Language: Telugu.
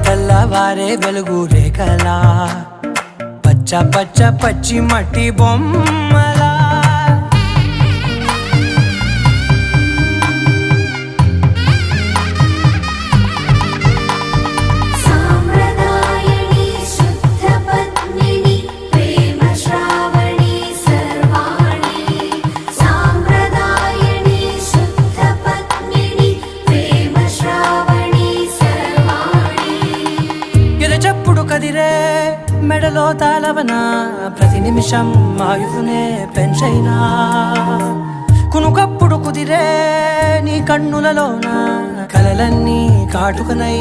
తెల్లవారే వెలుగు రేఖలా పచ్చ పచ్చ పచ్చి మట్టి బొమ్మలా కదిరే మెడలో తాళవన ప్రతి నిమిషం ఆయుధునే పెంచైనా కునుకప్పుడు కుదిరే నీ కన్నులలోన కలలన్నీ కాటుకనై